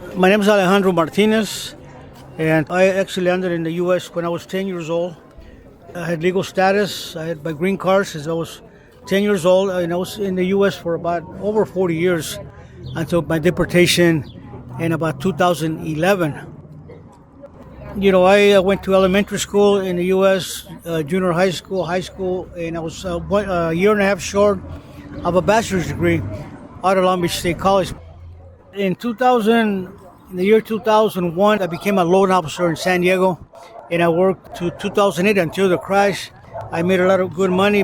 My name is Alejandro Martínez, and I actually landed in the U.S. when I was 10 years old. I had legal status. I had my green card since I was 10 years old, and I was in the U.S. for about over 40 years until my deportation in about 2011. I went to elementary school in the U.S., junior high school, and I was a year and a half short of a bachelor's degree out of Long Beach State College. In the year 2001, I became a loan officer in San Diego, and I worked to 2008 until the crash. I made a lot of good money.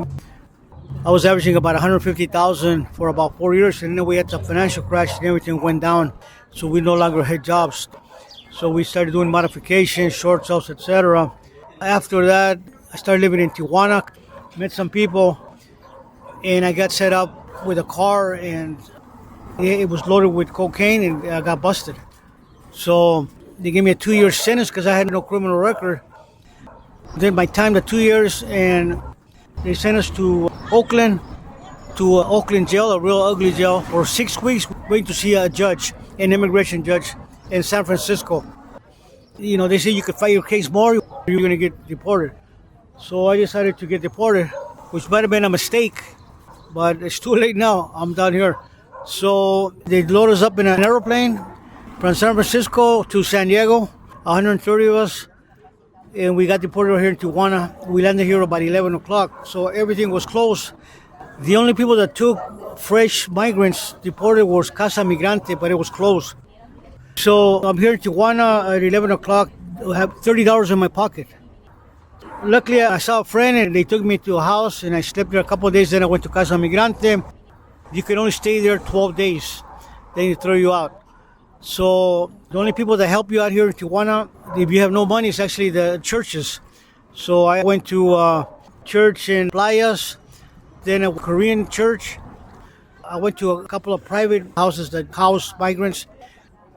I was averaging about $150,000 for about 4 years, and then we had the financial crash and everything went down, so we no longer had jobs. So we started doing modifications, short sales, etc. After that, I started living in Tijuana, met some people, and I got set up with a car, and it was loaded with cocaine, and I got busted. So they gave me a 2-year sentence because I had no criminal record. Then my time to 2 years, and they sent us to Oakland jail, a real ugly jail, for 6 weeks waiting to see a judge, an immigration judge in San Francisco. They say you could fight your case more, you're going to get deported. So I decided to get deported, which might have been a mistake, but it's too late now. I'm down here. So they load us up in an airplane from San Francisco to San Diego, 130 of us, and we got deported here in Tijuana. We landed here about 11 o'clock, so everything was closed. The only people that took fresh migrants deported was Casa Migrante, but it was closed. So I'm here in Tijuana at 11 o'clock. I have $30 in my pocket. Luckily, I saw a friend, and they took me to a house, and I slept there a couple of days. Then I went to Casa Migrante. You can only stay there 12 days. Then they throw you out. So the only people that help you out here in Tijuana, if you have no money, is actually the churches. So I went to a church in Playas, then a Korean church. I went to a couple of private houses that house migrants.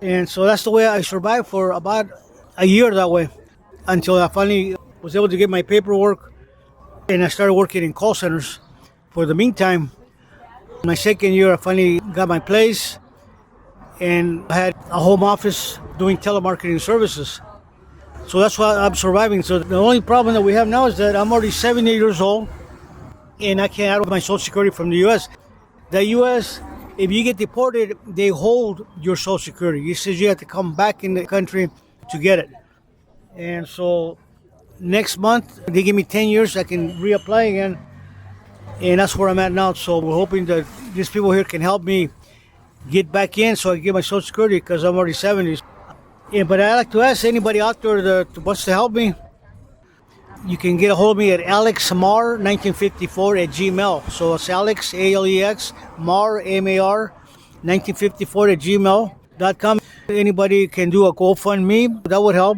And so that's the way I survived for about a year that way, until I finally was able to get my paperwork, and I started working in call centers. For the meantime, my second year, I finally got my place, and I had a home office doing telemarketing services. So that's why I'm surviving. So the only problem that we have now is that I'm already 70 years old, and I can't add my Social Security from the U.S. The U.S., if you get deported, they hold your Social Security. It says you have to come back in the country to get it. And so next month, they give me 10 years, I can reapply again. And that's where I'm at now. So we're hoping that these people here can help me get back in so I can get my Social Security, because I'm already 70. Yeah, but I'd like to ask anybody out there that wants to help me, you can get a hold of me at alexmar1954 at gmail. So it's Alex, A-L-E-X, Mar, M-A-R, 1954 at gmail.com. Anybody can do a GoFundMe. That would help.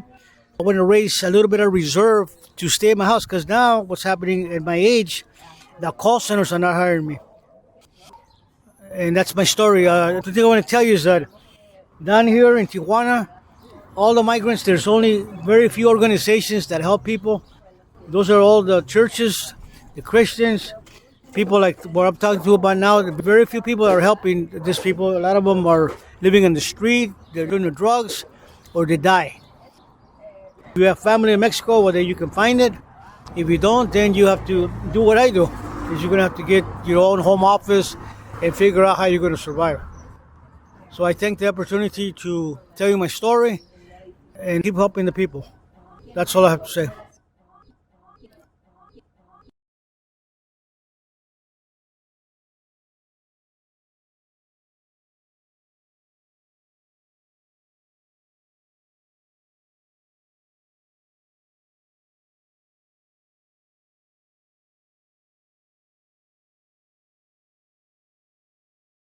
I want to raise a little bit of reserve to stay in my house, because now what's happening at my age, the call centers are not hiring me. And that's my story. The thing I want to tell you is that down here in Tijuana, all the migrants, there's only very few organizations that help people. Those are all the churches, the Christians, people like what I'm talking to about now. Very few people are helping these people. A lot of them are living in the street, they're doing the drugs, or they die. If you have family in Mexico, well, then you can find it. If you don't, then you have to do what I do, is you're going to have to get your own home office and figure out how you're going to survive. So I take the opportunity to tell you my story and keep helping the people. That's all I have to say.